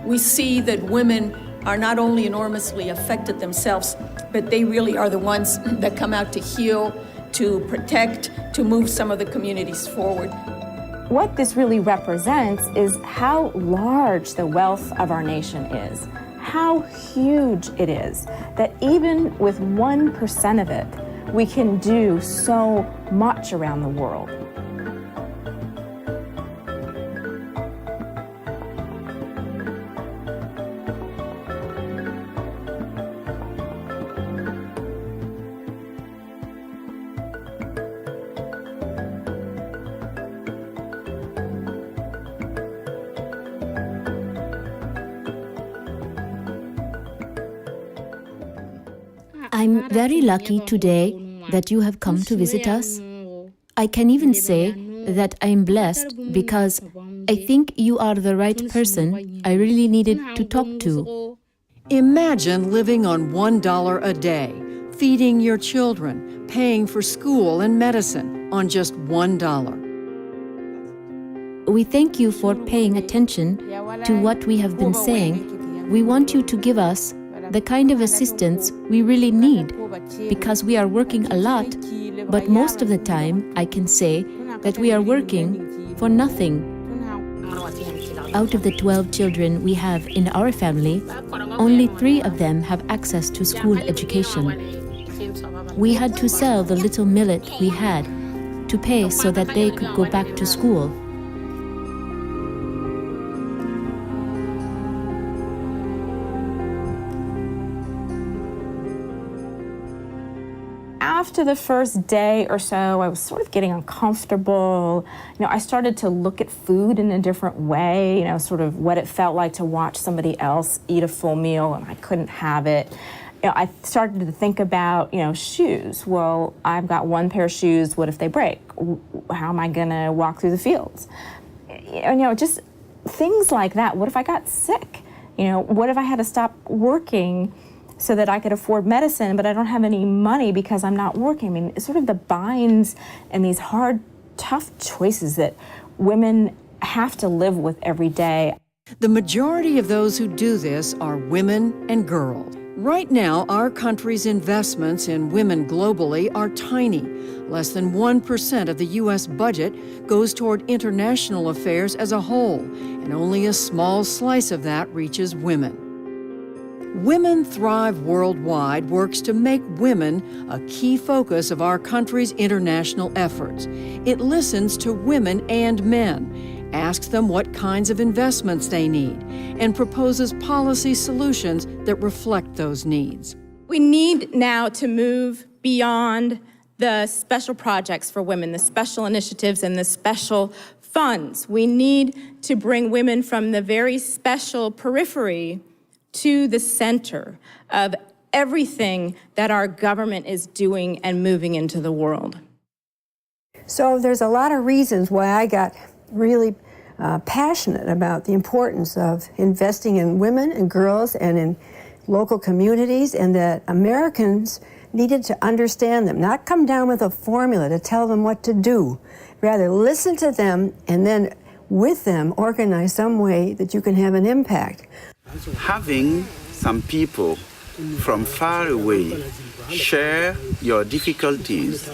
We see that women are not only enormously affected themselves, but they really are the ones that come out to heal, to protect, to move some of the communities forward. What this really represents is how large the wealth of our nation is, how huge it is, that even with 1% of it, we can do so much around the world. I'm very lucky today that you have come to visit us. I can even say that I'm blessed because I think you are the right person I really needed to talk to. Imagine living on $1 a day, feeding your children, paying for school and medicine on just $1. We thank you for paying attention to what we have been saying. We want you to give us the kind of assistance we really need because we are working a lot, but most of the time I can say that we are working for nothing. Out of the 12 children we have in our family, only 3 of them have access to school education. We had to sell the little millet we had to pay so that they could go back to school. After the first day or so, I was sort of getting uncomfortable. I started to look at food in a different way, sort of what it felt like to watch somebody else eat a full meal and I couldn't have it. I started to think about, shoes. Well, I've got one pair of shoes. What if they break? How am I going to walk through the fields? Just things like that. What if I got sick? What if I had to stop working so that I could afford medicine, but I don't have any money because I'm not working? I mean, it's sort of the binds and these hard, tough choices that women have to live with every day. The majority of those who do this are women and girls. Right now, our country's investments in women globally are tiny. Less than 1% of the U.S. budget goes toward international affairs as a whole, and only a small slice of that reaches women. Women Thrive Worldwide works to make women a key focus of our country's international efforts. It listens to women and men, asks them what kinds of investments they need, and proposes policy solutions that reflect those needs. We need now to move beyond the special projects for women, the special initiatives and the special funds. We need to bring women from the very special periphery to the center of everything that our government is doing and moving into the world. So there's a lot of reasons why I got really passionate about the importance of investing in women and girls and in local communities, and that Americans needed to understand them, not come down with a formula to tell them what to do. Rather, listen to them and then with them organize some way that you can have an impact. Having some people from far away share your difficulties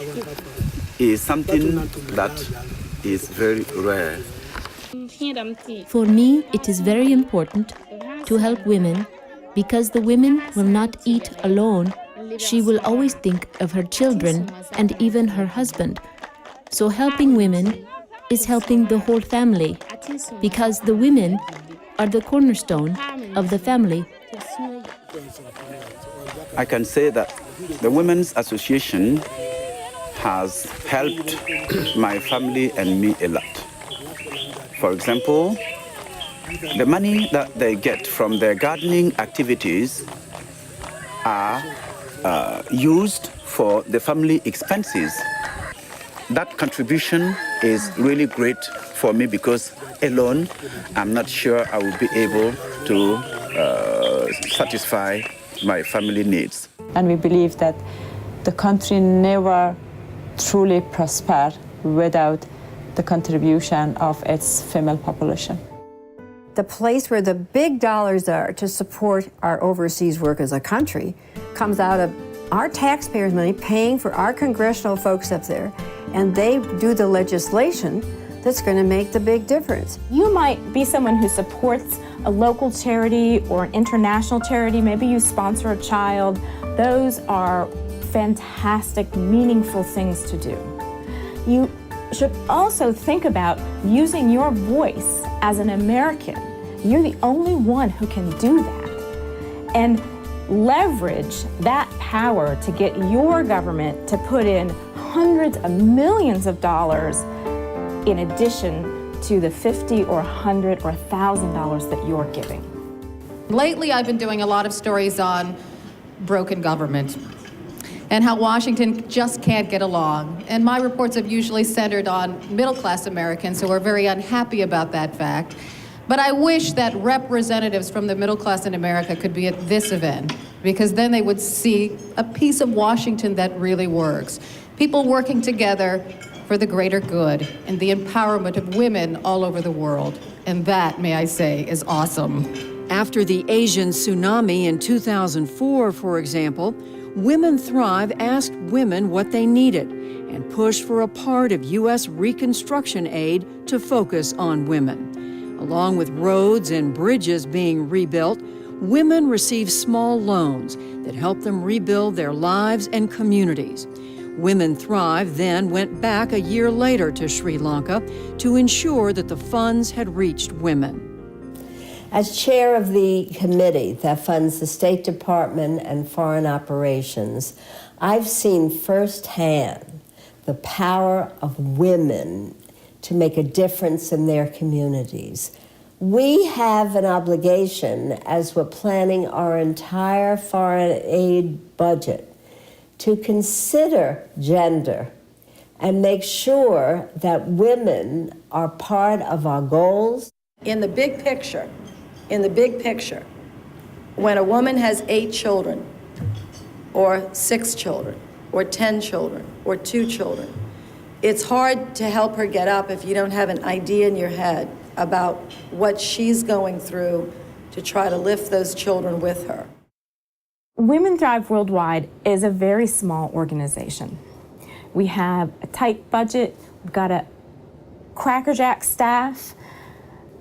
is something that is very rare. For me, it is very important to help women because the women will not eat alone. She will always think of her children and even her husband. So helping women is helping the whole family because the women are the cornerstone of the family. I can say that the Women's Association has helped my family and me a lot. For example, the money that they get from their gardening activities are used for the family expenses. That contribution is really great for me because alone, I'm not sure I will be able to satisfy my family needs. And we believe that the country never truly prospered without the contribution of its female population. the place where the big dollars are to support our overseas work as a country comes out of our taxpayers' money paying for our congressional folks up there, and they do the legislation that's going to make the big difference. You might be someone who supports a local charity or an international charity. Maybe you sponsor a child. Those are fantastic, meaningful things to do. You should also think about using your voice as an American. You're the only one who can do that. And leverage that power to get your government to put in hundreds of millions of dollars in addition to the $50 or $100 or $1,000 that you're giving. Lately, I've been doing a lot of stories on broken government and how Washington just can't get along. And my reports have usually centered on middle-class Americans who are very unhappy about that fact. But I wish that representatives from the middle class in America could be at this event, because then they would see a piece of Washington that really works. People working together for the greater good and the empowerment of women all over the world. And that, may I say, is awesome. After the Asian tsunami in 2004, for example, Women Thrive asked women what they needed and pushed for a part of U.S. reconstruction aid to focus on women. Along with roads and bridges being rebuilt, women receive small loans that help them rebuild their lives and communities. Women Thrive then went back a year later to Sri Lanka to ensure that the funds had reached women. As chair of the committee that funds the State Department and Foreign Operations, I've seen firsthand the power of women to make a difference in their communities. We have an obligation, as we're planning our entire foreign aid budget, to consider gender and make sure that women are part of our goals. In the big picture, when a woman has 8 children, or 6 children, or 10 children, or 2 children, it's hard to help her get up if you don't have an idea in your head about what she's going through to try to lift those children with her. Women Thrive Worldwide is a very small organization. We have a tight budget, we've got a crackerjack staff,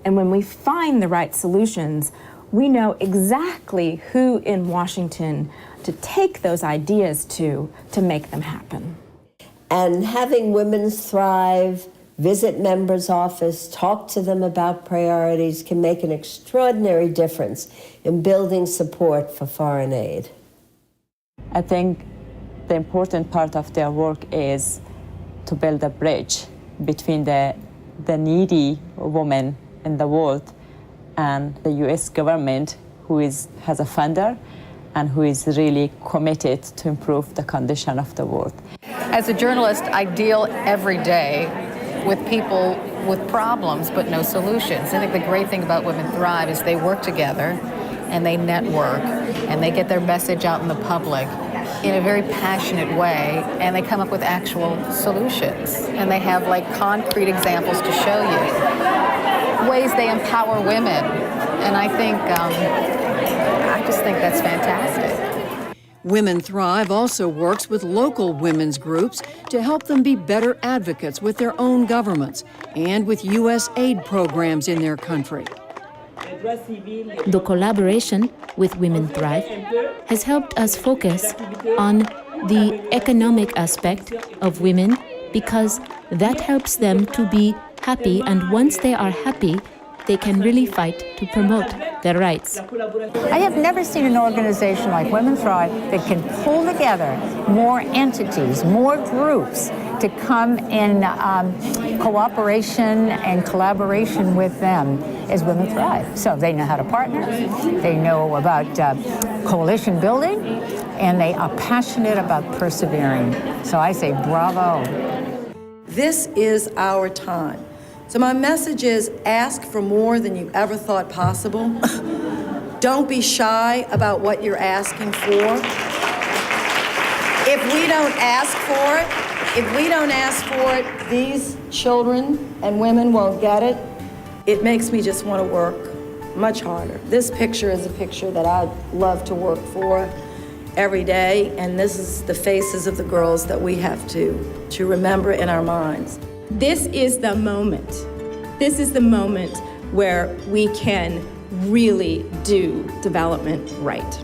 and when we find the right solutions, we know exactly who in Washington to take those ideas to make them happen. And having Women Thrive visit members' office, talk to them about priorities can make an extraordinary difference in building support for foreign aid. I think the important part of their work is to build a bridge between the needy women in the world and the U.S. government, who has a funder and who is really committed to improve the condition of the world. As a journalist, I deal every day with people with problems but no solutions. I think the great thing about Women Thrive is they work together and they network and they get their message out in the public in a very passionate way, and they come up with actual solutions. And they have like concrete examples to show you ways they empower women. And I just think that's fantastic. Women Thrive also works with local women's groups to help them be better advocates with their own governments and with U.S. aid programs in their country. The collaboration with Women Thrive has helped us focus on the economic aspect of women, because that helps them to be happy, and once they are happy, they can really fight to promote their rights. I have never seen an organization like Women Thrive that can pull together more entities, more groups to come in cooperation and collaboration with them as Women Thrive. So they know how to partner, they know about coalition building, and they are passionate about persevering. So I say bravo. This is our time. So my message is, ask for more than you ever thought possible. Don't be shy about what you're asking for. If we don't ask for it, these children and women won't get it. It makes me just want to work much harder. This picture is a picture that I love to work for every day, and this is the faces of the girls that we have to remember in our minds. This is the moment. This is the moment where we can really do development right.